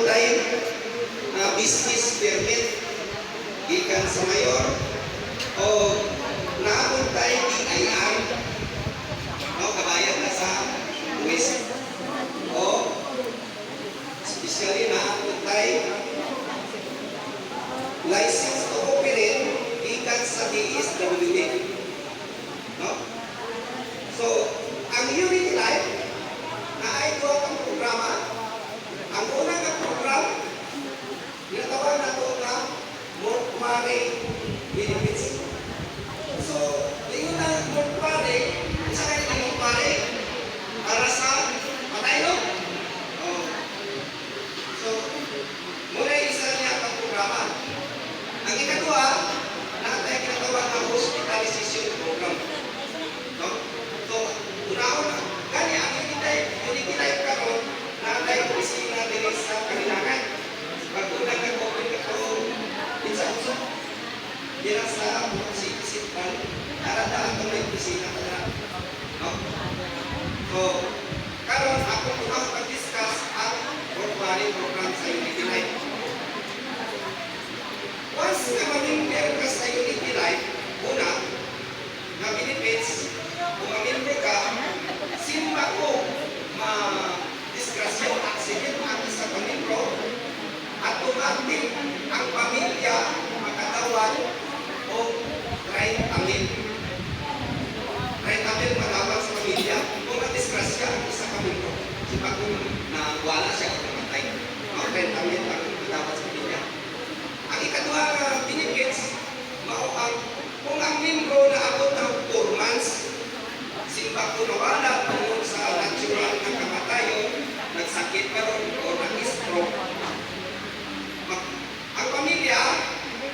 tayo business permit gikan sa mayor o naabot tayo DIR no, kabayan na sa buwis o especially naabot tayo license to operate gikan sa DSWD no? So ang Unity Life na ay ito ang programa. Ang unang program ginatawag na ito na mortuary benefits. So, yung na mortuary, isa kayo na mortuary para sa patay, no? Oh. So, muna isa niya ang programa. Ang ikadua, lahat tayo ginatawag na hospitalization program. No? So, una-una, gani ang Unity Life karon na tayo opisina din sa Kalinangan. Pag-unang nag-open ka ito, pinsa-usap, yan sa sitpan, naradaan ito na opisina ka na. No? So, karon ako tunang pag-discuss ang mortuary program sa Unity Life. Once na mamimber ka sa Unity Life, una, na benefits, kung mamimber ka, simba ko ma-diskrasyon at sigit ang isa pamilyo at tumating ang pamilya makatawan o 30 mil. 30 mil matawag sa pamilya kung ma-diskrasya ang isa pamilyo. Simba ko na wala siya o namatay. 30 mil ang matawag sa pamilya. Ang ikadwa na benefits, kung ang membro na abot ng 4 months, simba ko nawala tungkol sa natural na kamatayon, nagsakit karon o nag-stroke. Ang pamilya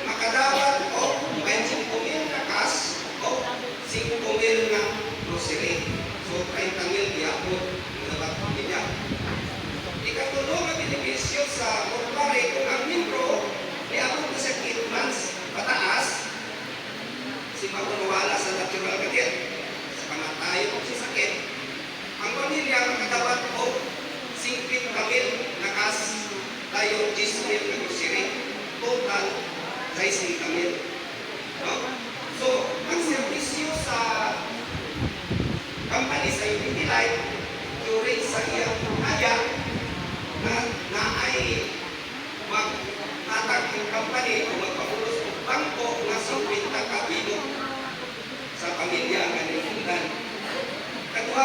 makadawat o 25,000 na cash o 5,000 na grocery. So 30,000 diapot ng dapat pamilya. Ikatulong ang benepisyo sa mortuary kung ang membro niabot na sa 8 months pataas, simba ko nawala sa natural death, kamatayo o sa sakit, ang pamilya makadawat o 50,000 na cash tayo 10,000 na grocery, total 60,000. No? So, ang servisyo sa company sa Unity Life during sa iyang haya na ay mag-atag ng company o magpapulos ng bangko na 50 kabino sa pamilya ang kanilang. Katuwa,